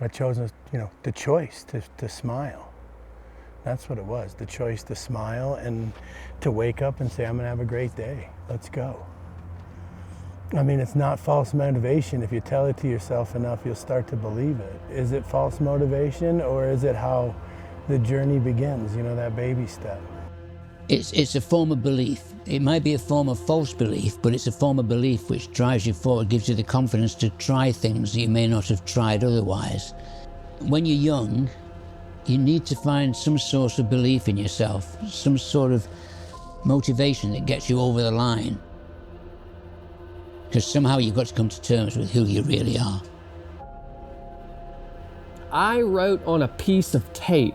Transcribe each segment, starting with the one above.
I chose, the choice to smile. That's what it was, the choice to smile and to wake up and say, I'm gonna have a great day, let's go. I mean, it's not false motivation. If you tell it to yourself enough, you'll start to believe it. Is it false motivation, or is it how the journey begins, that baby step? It's a form of belief. It might be a form of false belief, but it's a form of belief which drives you forward, gives you the confidence to try things that you may not have tried otherwise. When you're young, you need to find some source of belief in yourself, some sort of motivation that gets you over the line. Because somehow you've got to come to terms with who you really are. I wrote on a piece of tape,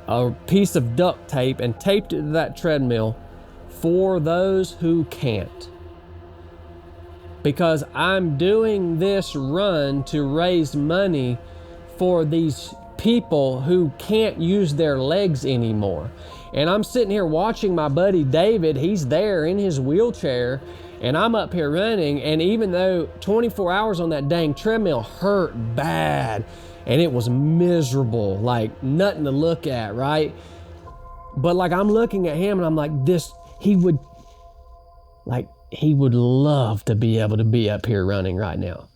a piece of duct tape, and taped it to that treadmill, for those who can't. Because I'm doing this run to raise money for these people who can't use their legs anymore. And I'm sitting here watching my buddy David, he's there in his wheelchair, and I'm up here running, and even though 24 hours on that dang treadmill hurt bad, and it was miserable, like nothing to look at, right? But like I'm looking at him and I'm like, he would love to be able to be up here running right now.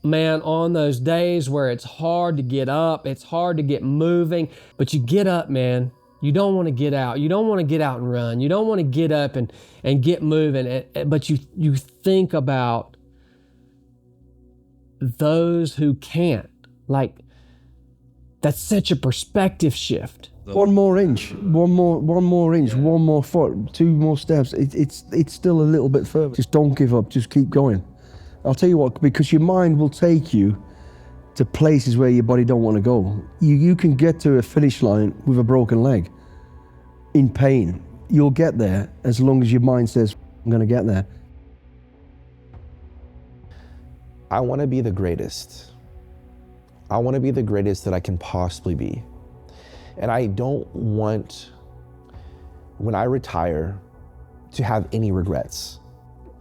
Man, on those days where it's hard to get up, it's hard to get moving, but you get up, man. You don't want to get out. You don't want to get out and run. You don't want to get up and get moving. But you think about those who can't. Like, that's such a perspective shift. One more inch, one more inch, one more foot, 2 more steps. It's still a little bit further. Just don't give up. Just keep going. I'll tell you what, because your mind will take you to places where your body don't want to go. You can get to a finish line with a broken leg, in pain. You'll get there as long as your mind says, I'm gonna get there. I want to be the greatest. I want to be the greatest that I can possibly be. And I don't want, when I retire, to have any regrets.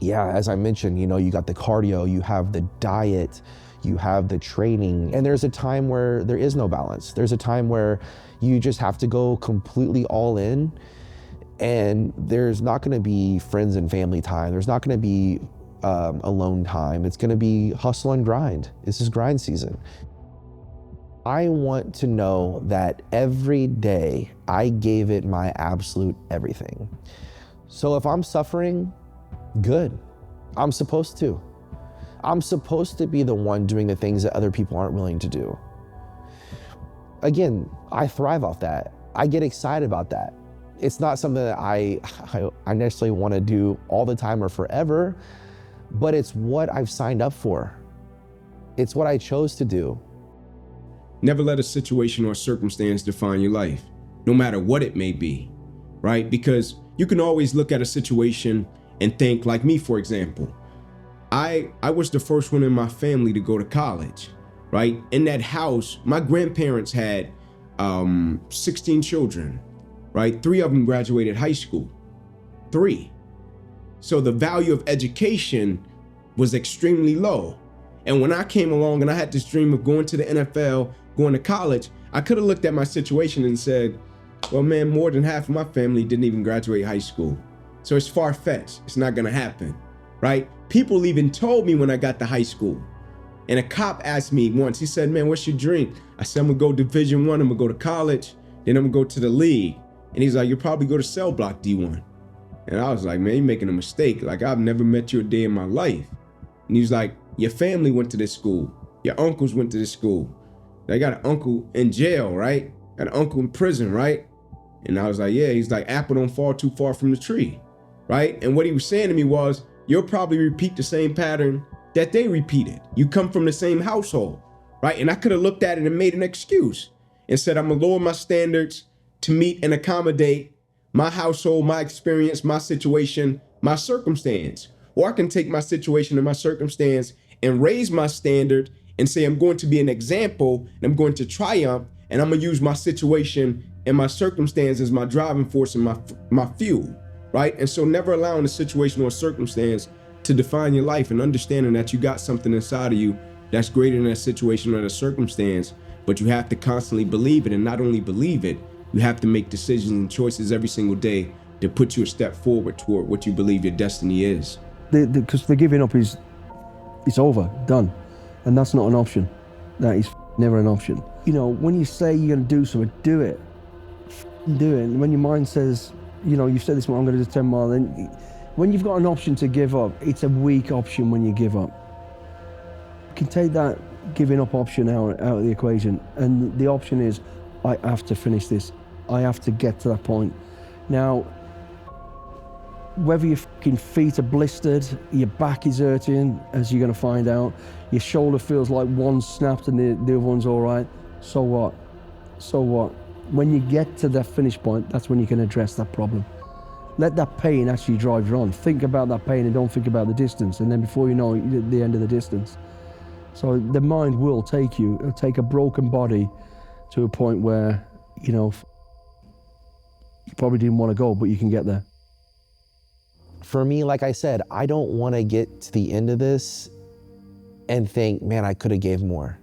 Yeah, as I mentioned, you got the cardio, you have the diet, you have the training, and there's a time where there is no balance. There's a time where you just have to go completely all in, and there's not gonna be friends and family time. There's not gonna be alone time. It's gonna be hustle and grind. This is grind season. I want to know that every day I gave it my absolute everything. So if I'm suffering, good. I'm supposed to. I'm supposed to be the one doing the things that other people aren't willing to do. Again, I thrive off that. I get excited about that. It's not something that I necessarily want to do all the time or forever, but it's what I've signed up for. It's what I chose to do. Never let a situation or circumstance define your life, no matter what it may be, right? Because you can always look at a situation and think, like me, for example, I was the first one in my family to go to college, right? In that house, my grandparents had 16 children, right? 3 of them graduated high school, 3. So the value of education was extremely low. And when I came along and I had this dream of going to the NFL, going to college, I could have looked at my situation and said, well, man, more than half of my family didn't even graduate high school. So it's far-fetched. It's not gonna happen, right? People even told me when I got to high school, and a cop asked me once, he said, man, what's your dream? I said, I'm gonna go Division I, I'm gonna go to college, then I'm gonna go to the league. And he's like, you'll probably go to cell block D1. And I was like, man, you're making a mistake. Like, I've never met you a day in my life. And he's like, your family went to this school. Your uncles went to this school. They got an uncle in jail, right? Got an uncle in prison, right? And I was like, yeah. He's like, apple don't fall too far from the tree, right? And what he was saying to me was, you'll probably repeat the same pattern that they repeated. You come from the same household, right? And I could have looked at it and made an excuse and said, I'm gonna lower my standards to meet and accommodate my household, my experience, my situation, my circumstance. Or I can take my situation and my circumstance and raise my standard and say, I'm going to be an example and I'm going to triumph, and I'm gonna use my situation and my circumstance as my driving force and my fuel, right? And so never allowing a situation or circumstance to define your life, and understanding that you got something inside of you that's greater than that situation or the circumstance, but you have to constantly believe it. And not only believe it, you have to make decisions and choices every single day to put you a step forward toward what you believe your destiny is. Because the giving up is, it's over, done. And that's not an option. That is never an option. You know, when you say you're going to do something, do it. Do it. And when your mind says, you know, you've said this, I'm going to do 10 miles, then when you've got an option to give up, it's a weak option when you give up. You can take that giving up option out of the equation, and the option is, I have to finish this. I have to get to that point. Now, whether your fucking feet are blistered, your back is hurting, as you're going to find out, your shoulder feels like one's snapped and the other one's all right, so what? So what? When you get to that finish point, that's when you can address that problem. Let that pain actually drive you on. Think about that pain and don't think about the distance, and then before you know it, you're at the end of the distance. So the mind will take you, it'll take a broken body to a point where, you know, you probably didn't want to go, but you can get there. For me, like I said, I don't want to get to the end of this and think, man, I could have gave more.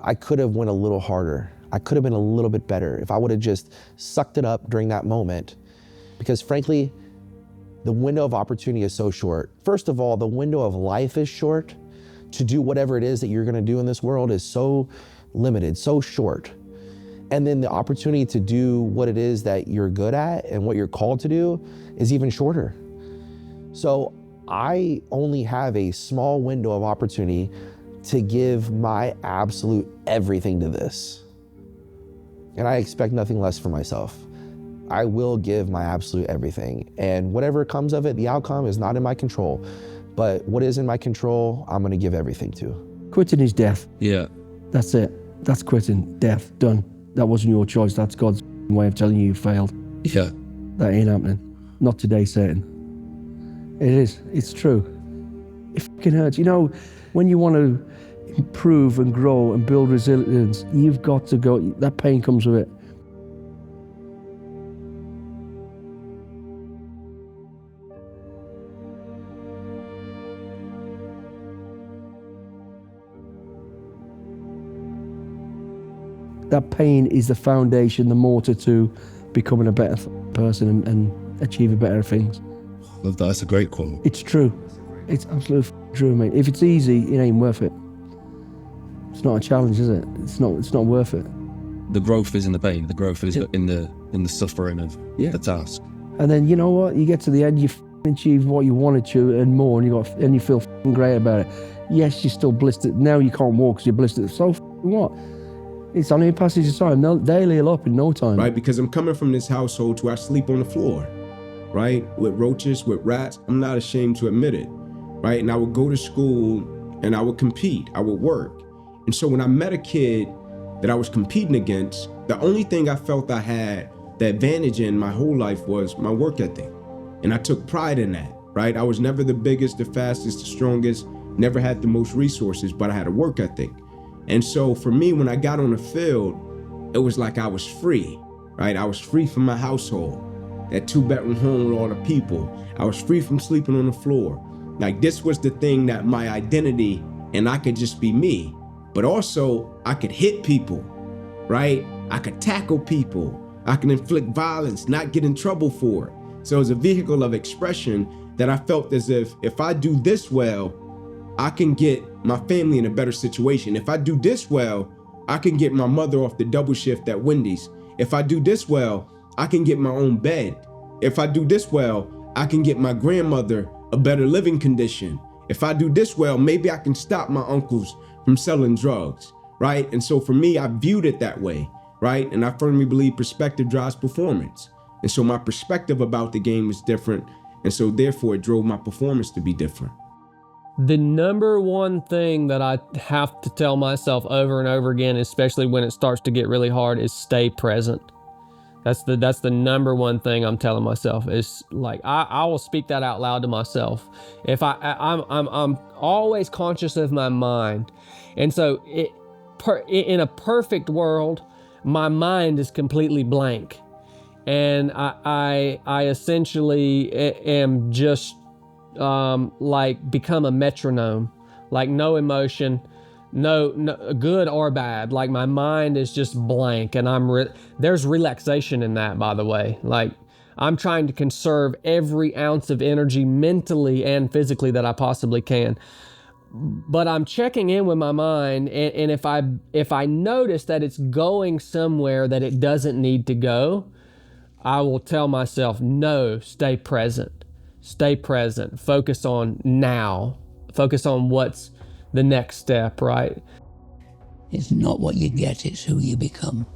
I could have went a little harder. I could have been a little bit better if I would have just sucked it up during that moment. Because frankly, the window of opportunity is so short. First of all, the window of life is short. To do whatever it is that you're gonna do in this world is so limited, so short. And then the opportunity to do what it is that you're good at and what you're called to do is even shorter. So I only have a small window of opportunity to give my absolute everything to this. And I expect nothing less for myself. I will give my absolute everything. And whatever comes of it, the outcome is not in my control. But what is in my control, I'm gonna give everything to. Quitting is death. Yeah. That's it. That's quitting. Death. Done. That wasn't your choice. That's God's way of telling you failed. Yeah. That ain't happening. Not today, Satan. It is. It's true. It fucking hurts. You know, when you want to improve and grow and build resilience, you've got to go. That pain comes with it. That pain is the foundation, the mortar to becoming a better person and achieving better things. Love that. That's a great quote. It's true. It's absolutely true, mate. If it's easy, it ain't worth it. It's not a challenge, is it? It's not worth it. The growth is in the pain. The growth is in the suffering of the task. And then you know what? You get to the end, you achieve what you wanted to and more, and you feel great about it. Yes, you're still blistered. Now you can't walk because you're blistered. So what? It's only a passage of time. They'll heal up in no time. Right, because I'm coming from this household where I sleep on the floor, right? With roaches, with rats. I'm not ashamed to admit it, right? And I would go to school and I would compete. I would work. And so when I met a kid that I was competing against, the only thing I felt I had the advantage in my whole life was my work ethic. And I took pride in that, right? I was never the biggest, the fastest, the strongest, never had the most resources, but I had a work ethic. And so for me, when I got on the field, it was like I was free, right? I was free from my household, that 2-bedroom home with all the people. I was free from sleeping on the floor. Like this was the thing that my identity, and I could just be me. But also I could hit people, right? I could tackle people. I can inflict violence, not get in trouble for it. So it was a vehicle of expression that I felt as if I do this well, I can get my family in a better situation. If I do this well, I can get my mother off the double shift at Wendy's. If I do this well, I can get my own bed. If I do this well, I can get my grandmother a better living condition. If I do this well, maybe I can stop my uncles from selling drugs, right? And so for me, I viewed it that way, right? And I firmly believe perspective drives performance. And so my perspective about the game is different. And so therefore it drove my performance to be different. The number one thing that I have to tell myself over and over again, especially when it starts to get really hard, is stay present. That's the number one thing I'm telling myself. Is like I will speak that out loud to myself. If I'm always conscious of my mind, and so in a perfect world, my mind is completely blank, and I essentially am just like become a metronome, like no emotion, No, good or bad. Like my mind is just blank, and there's relaxation in that, by the way. Like I'm trying to conserve every ounce of energy mentally and physically that I possibly can. But I'm checking in with my mind, and if I notice that it's going somewhere that it doesn't need to go, I will tell myself, no, stay present. Stay present. Focus on now. Focus on what's the next step, right? It's not what you get, it's who you become.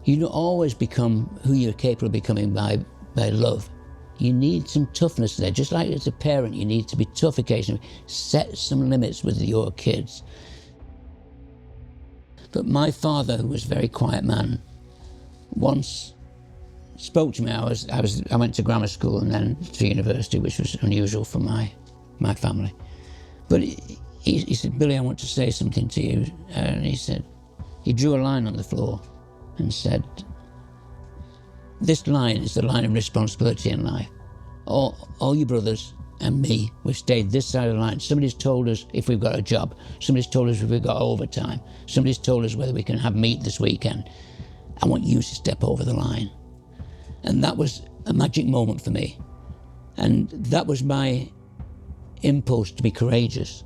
You don't always become who you're capable of becoming by love. You need some toughness there. Just like as a parent, you need to be tough occasionally. Set some limits with your kids. But my father, who was a very quiet man, once spoke to me. I went to grammar school and then to university, which was unusual for my family. But he said, Billy, I want to say something to you. And he drew a line on the floor and said, this line is the line of responsibility in life. All your brothers and me, we've stayed this side of the line. Somebody's told us if we've got a job. Somebody's told us if we've got overtime. Somebody's told us whether we can have meat this weekend. I want you to step over the line. And that was a magic moment for me. And that was my impulse to be courageous.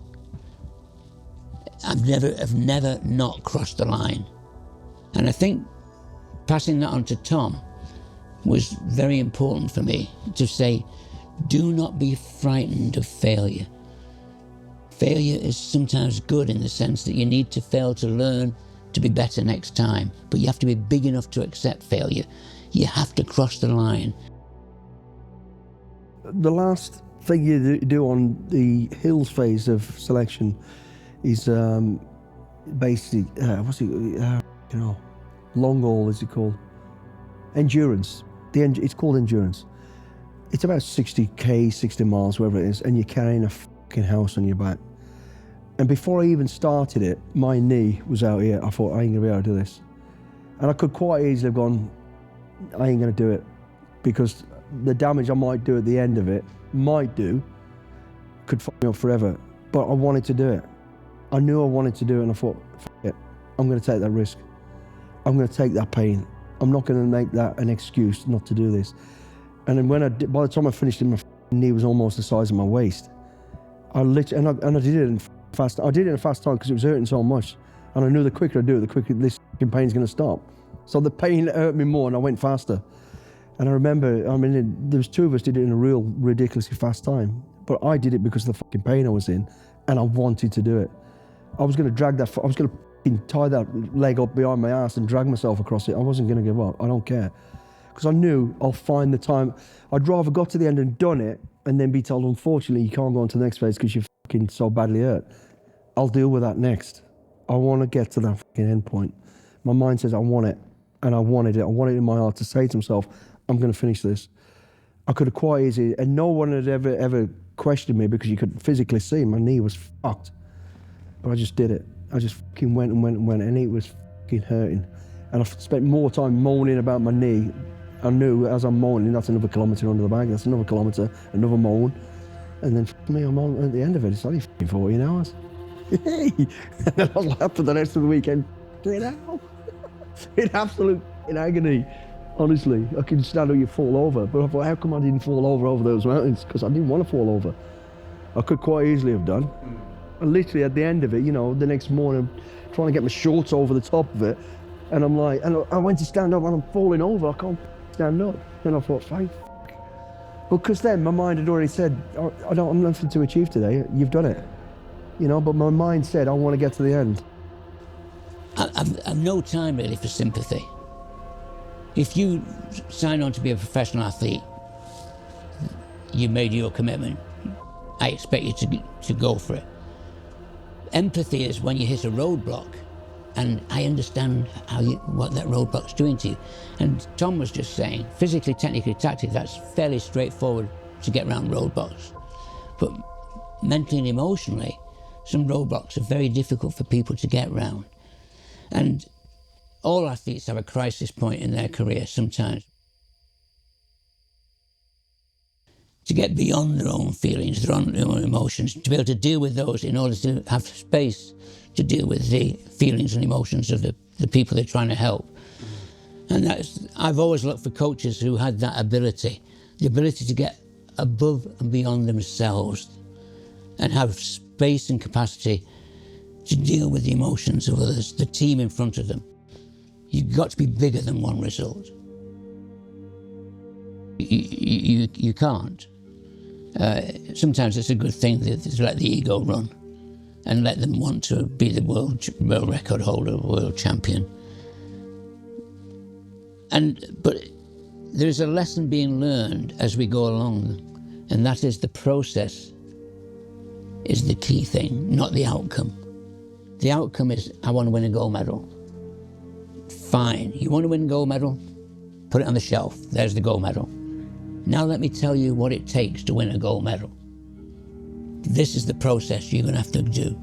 I've never not crossed the line. And I think passing that on to Tom was very important for me, to say, do not be frightened of failure. Failure is sometimes good in the sense that you need to fail to learn to be better next time, but you have to be big enough to accept failure. You have to cross the line. The last thing you do on the hills phase of selection is basically, long haul, is it called? Endurance. It's called endurance. It's about 60k, 60 miles, wherever it is, and you're carrying a fucking house on your back. And before I even started it, my knee was out here. I thought, I ain't gonna be able to do this. And I could quite easily have gone, I ain't gonna do it, because the damage I might do at the end of it, could fuck me up forever. But I wanted to do it. I knew I wanted to do it, and I thought, fuck it, I'm gonna take that risk. I'm gonna take that pain. I'm not gonna make that an excuse not to do this. And then by the time I finished it, my knee was almost the size of my waist. I did it in fast. I did it in a fast time because it was hurting so much, and I knew the quicker I do it, the quicker this pain's gonna stop. So the pain hurt me more, and I went faster. And I remember, there was two of us did it in a real ridiculously fast time, but I did it because of the fucking pain I was in, and I wanted to do it. I was gonna tie that leg up behind my ass and drag myself across it. I wasn't gonna give up. I don't care. Because I knew I'll find the time. I'd rather got to the end and done it and then be told, unfortunately, you can't go on to the next phase because you're fucking so badly hurt. I'll deal with that next. I want to get to that fucking end point. My mind says I want it, and I wanted it. I wanted it in my heart to say to myself, I'm going to finish this. I could have quite easily, and no one had ever questioned me because you could physically see my knee was fucked. But I just did it. I just fucking went, and it was fucking hurting. And I spent more time moaning about my knee. I knew as I'm moaning, that's another kilometre under the bag, that's another kilometre, another moan. And then me, I'm on at the end of it, it's only 14 hours. Hey! And then I laughed for the rest of the weekend. In absolute agony. Honestly, I could stand up, you fall over. But I thought, how come I didn't fall over those mountains? Because I didn't want to fall over. I could quite easily have done. And literally at the end of it, the next morning, trying to get my shorts over the top of it. And I'm like, and I went to stand up and I'm falling over. I can't stand up. And I thought, fine. Because then my mind had already said, I'm nothing to achieve today. You've done it. But my mind said, I want to get to the end. I've no time really for sympathy. If you sign on to be a professional athlete, you made your commitment. I expect you to go for it. Empathy is when you hit a roadblock, and I understand what that roadblock's doing to you. And Tom was just saying, physically, technically, tactically, that's fairly straightforward to get around roadblocks. But mentally and emotionally, some roadblocks are very difficult for people to get around. And all athletes have a crisis point in their career sometimes. To get beyond their own feelings, their own emotions, to be able to deal with those in order to have space to deal with the feelings and emotions of the people they're trying to help. And I've always looked for coaches who had that ability, the ability to get above and beyond themselves and have space and capacity to deal with the emotions of others, the team in front of them. You've got to be bigger than one result. You can't. Sometimes it's a good thing to let the ego run and let them want to be the world record holder, world champion. But there is a lesson being learned as we go along, and that is the process is the key thing, not the outcome. The outcome is, I want to win a gold medal. Fine, you want to win a gold medal? Put it on the shelf, there's the gold medal. Now let me tell you what it takes to win a gold medal. This is the process you're going to have to do.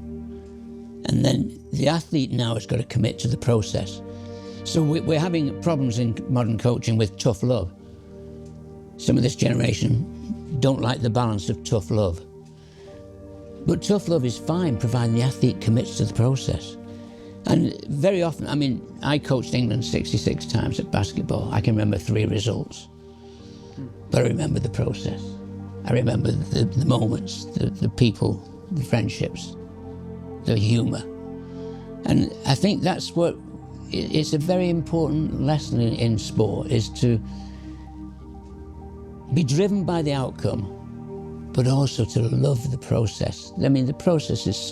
And then the athlete now has got to commit to the process. So we're having problems in modern coaching with tough love. Some of this generation don't like the balance of tough love. But tough love is fine, providing the athlete commits to the process. And very often, I mean, I coached England 66 times at basketball. I can remember 3 results. But I remember the process. I remember the moments, the people, the friendships, the humour. And I think that's what, it's a very important lesson in sport, is to be driven by the outcome, but also to love the process. I mean, the process is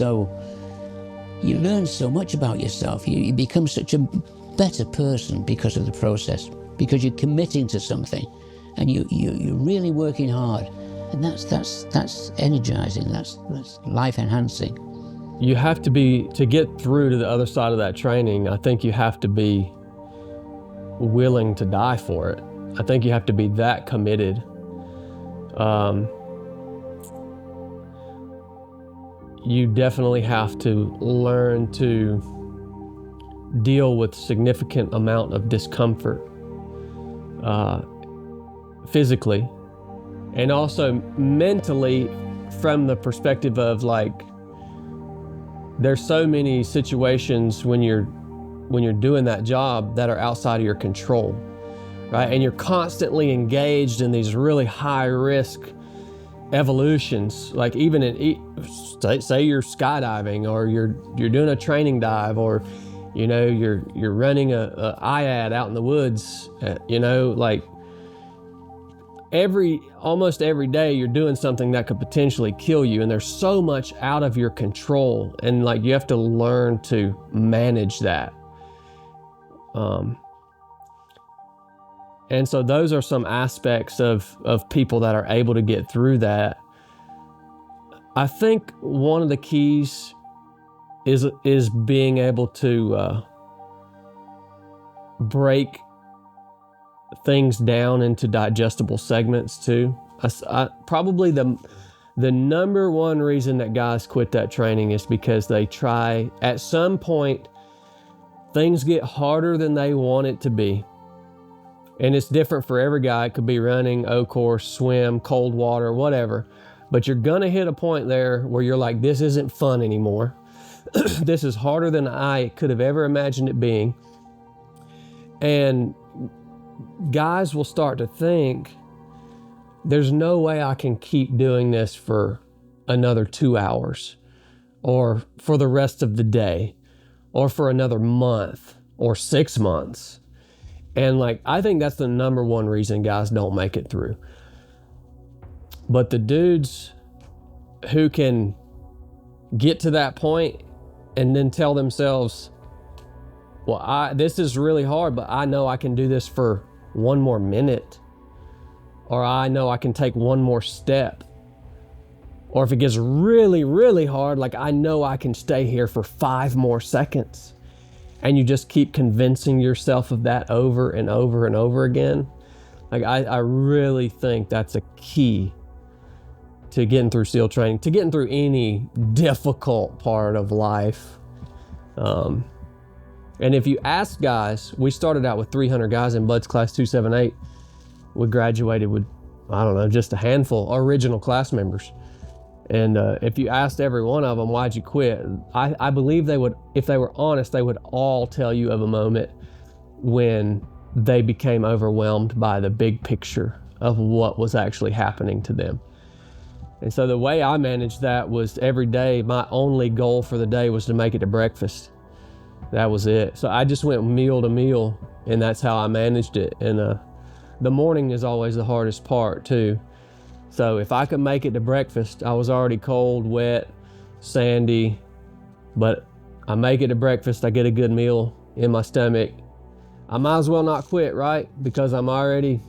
you learn so much about yourself. You become such a better person because of the process, because you're committing to something and you're really working hard. And that's energizing, that's life enhancing. You have to to get through to the other side of that training, I think you have to be willing to die for it. I think you have to be that committed. You definitely have to learn to deal with significant amount of discomfort physically and also mentally, from the perspective of like, there's so many situations when you're doing that job that are outside of your control, right? And you're constantly engaged in these really high risk evolutions, like even say you're skydiving, or you're doing a training dive, or you're running a IAD out in the woods, like almost every day you're doing something that could potentially kill you, and there's so much out of your control, and like you have to learn to manage that. And so those are some aspects of people that are able to get through that. I think one of the keys is being able to break things down into digestible segments too. Probably the number one reason that guys quit that training is because they try, at some point, things get harder than they want it to be. And it's different for every guy. It could be running, O-course, swim, cold water, whatever. But you're gonna hit a point there where you're like, this isn't fun anymore. This is harder than I could have ever imagined it being. And guys will start to think, there's no way I can keep doing this for another 2 hours, or for the rest of the day, or for another month, or 6 months. And like, I think that's the number one reason guys don't make it through. But the dudes who can get to that point and then tell themselves, well, this is really hard, but I know I can do this for 1 more minute, or I know I can take 1 more step. Or if it gets really, really hard, like I know I can stay here for 5 more seconds. And you just keep convincing yourself of that over and over and over again. Like I really think that's a key to getting through SEAL training, to getting through any difficult part of life. And if you ask guys, we started out with 300 guys in Bud's class 278. We graduated with, I don't know, just a handful, original class members. And if you asked every one of them, why'd you quit? I believe they would, if they were honest, they would all tell you of a moment when they became overwhelmed by the big picture of what was actually happening to them. And so the way I managed that was every day, my only goal for the day was to make it to breakfast. That was it. So I just went meal to meal, and that's how I managed it. And the morning is always the hardest part too. So if I could make it to breakfast, I was already cold, wet, sandy, but I make it to breakfast, I get a good meal in my stomach. I might as well not quit, right? Because I'm already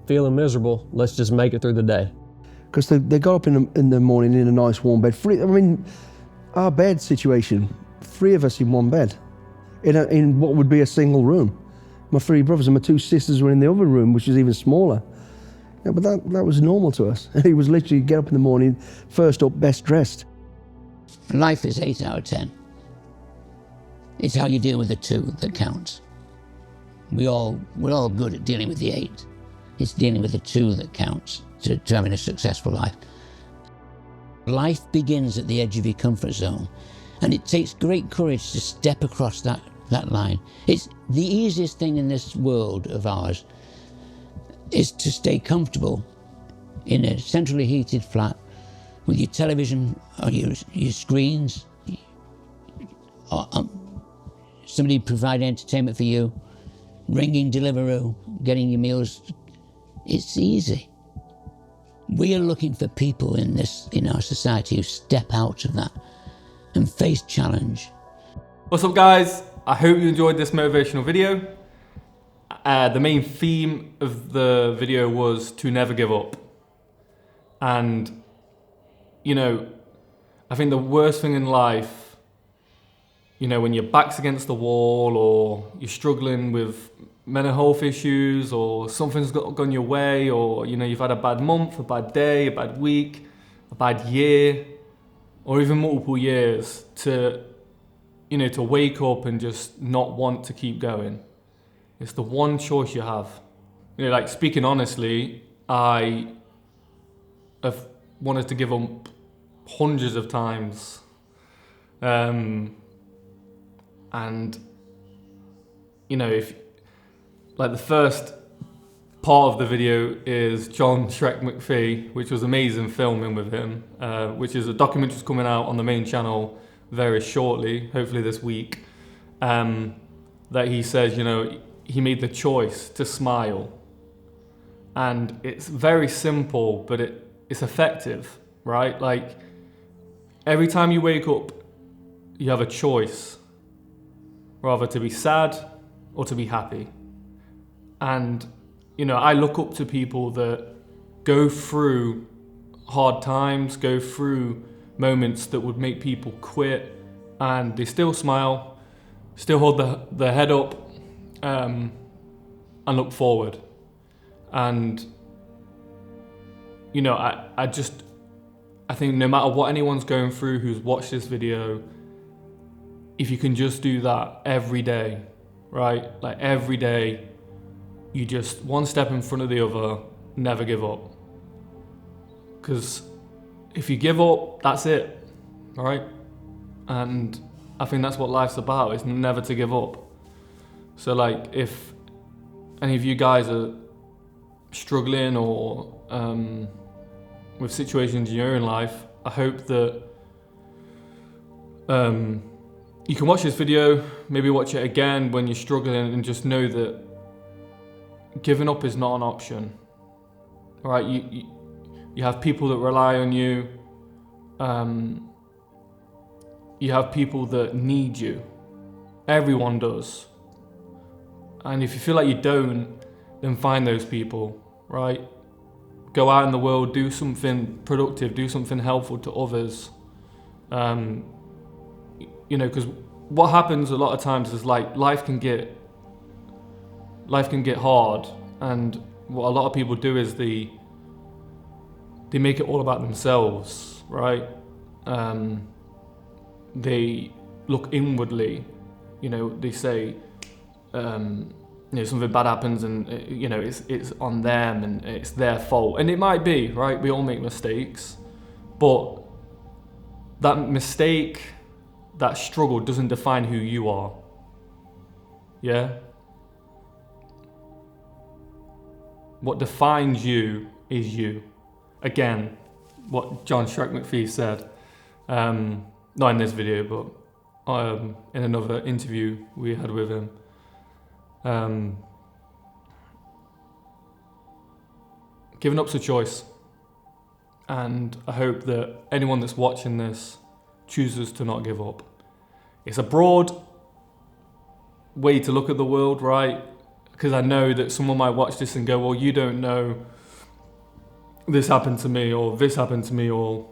feeling miserable. Let's just make it through the day. Because they got up in the morning in a nice warm bed. I mean, our bed situation, 3 of us in one bed, in what would be a single room. My 3 brothers and my 2 sisters were in the other room, which is even smaller. Yeah, but that was normal to us. It was literally get up in the morning, first up, best dressed. Life is 8 out of 10. It's how you deal with the 2 that counts. We're all good at dealing with the 8. It's dealing with the 2 that counts to having a successful life. Life begins at the edge of your comfort zone, and it takes great courage to step across that line. It's the easiest thing in this world of ours is to stay comfortable in a centrally heated flat with your television or your screens, or somebody providing entertainment for you, ringing Deliveroo, getting your meals. It's easy. We are looking for people in our society who step out of that and face challenge. What's up, guys? I hope you enjoyed this motivational video. The main theme of the video was to never give up. And, you know, I think the worst thing in life, you know, when your back's against the wall or you're struggling with mental health issues or something's gone your way, or, you know, you've had a bad month, a bad day, a bad week, a bad year, or even multiple years, to wake up and just not want to keep going. It's the one choice you have. You know, like, speaking honestly, I have wanted to give up hundreds of times. And, you know, if, like, the first part of the video is John Shrek McPhee, which was amazing filming with him, which is a documentary that's coming out on the main channel very shortly, hopefully this week, that he says, you know, he made the choice to smile. And it's very simple, but it's effective, right? Like, every time you wake up, you have a choice, rather to be sad or to be happy. And, you know, I look up to people that go through hard times, go through moments that would make people quit, and they still smile, still hold their head up, and look forward. And, you know, I think no matter what anyone's going through who's watched this video, if you can just do that every day, right? Like, every day, you just one step in front of the other, never give up. Because if you give up, that's it, all right? And I think that's what life's about, is never to give up. So, like, if any of you guys are struggling or with situations in your own life, I hope that you can watch this video, maybe watch it again when you're struggling, and just know that giving up is not an option. All right, you have people that rely on you. You have people that need you. Everyone does. And if you feel like you don't, then find those people, right? Go out in the world, do something productive, do something helpful to others. You know, because what happens a lot of times is, like, life can get hard, and what a lot of people do is they make it all about themselves, right? They look inwardly, you know, they say, you know, something bad happens and, you know, it's on them and it's their fault. And it might be, right? We all make mistakes. But that mistake, that struggle doesn't define who you are. Yeah? What defines you is you. Again, what John Shrek McPhee said, not in this video, but in another interview we had with him. Giving up's a choice. And I hope that anyone that's watching this chooses to not give up. It's a broad way to look at the world, right? Because I know that someone might watch this and go, well, you don't know this happened to me, or this happened to me, or,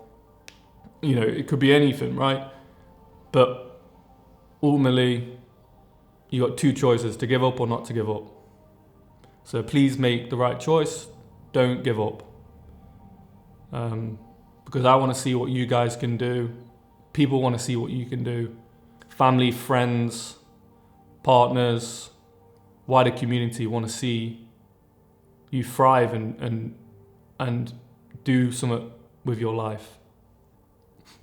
you know, it could be anything, right? But ultimately, you got two choices, to give up or not to give up. So please make the right choice. Don't give up. Because I want to see what you guys can do. People want to see what you can do. Family, friends, partners, wider community want to see you thrive and do something with your life.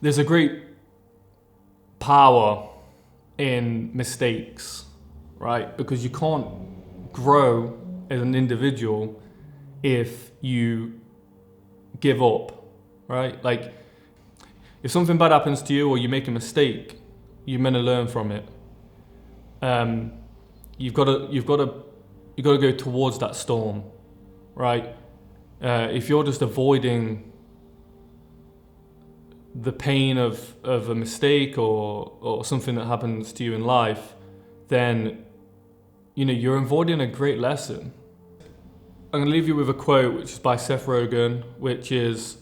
There's a great power in mistakes, right? Because you can't grow as an individual if you give up, right? Like, if something bad happens to you or you make a mistake, you're meant to learn from it. You've got to go towards that storm, right? If you're just avoiding the pain of a mistake or something that happens to you in life, then, you know, you're avoiding a great lesson. I'm gonna leave you with a quote, which is by Seth Rogen, which is,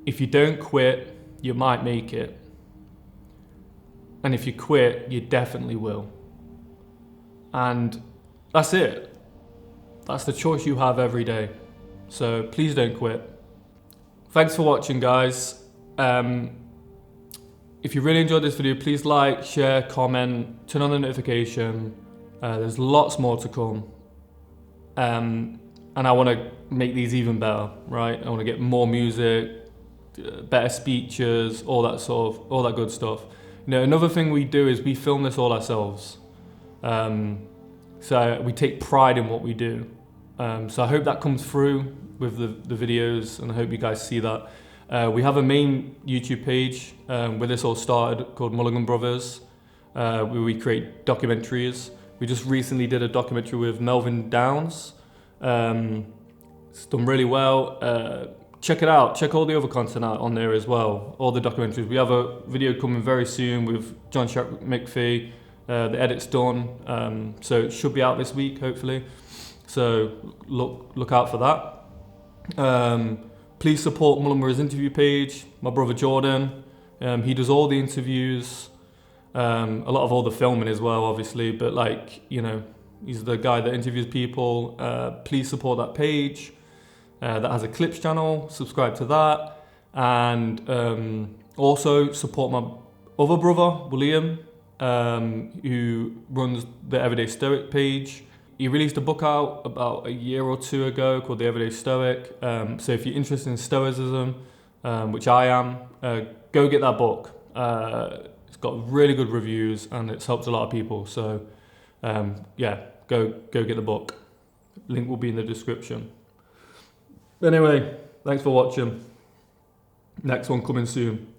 if you don't quit, you might make it. And if you quit, you definitely will. And that's it. That's the choice you have every day. So please don't quit. Thanks for watching, guys. If you really enjoyed this video, please like, share, comment, turn on the notification. There's lots more to come. And I want to make these even better, right? I want to get more music, better speeches, all that good stuff. You know, another thing we do is we film this all ourselves. So we take pride in what we do. So I hope that comes through with the videos, and I hope you guys see that. We have a main YouTube page where this all started, called MulliganBrothers, where we create documentaries. We just recently did a documentary with Melvin Downs. It's done really well. Check it out. Check all the other content out on there as well, all the documentaries. We have a video coming very soon with John McPhee. The edit's done, so it should be out this week, hopefully. So look out for that. Please support MulliganBrothers' interview page. My brother Jordan, he does all the interviews, a lot of all the filming as well, obviously. But, like, you know, he's the guy that interviews people. Please support that page. That has a clips channel. Subscribe to that, and also support my other brother William, who runs the Everyday Stoic page. He released a book out about a year or two ago called The Everyday Stoic. So if you're interested in Stoicism, which I am, go get that book. It's got really good reviews and it's helped a lot of people. So yeah, go get the book. Link will be in the description. Anyway, thanks for watching. Next one coming soon.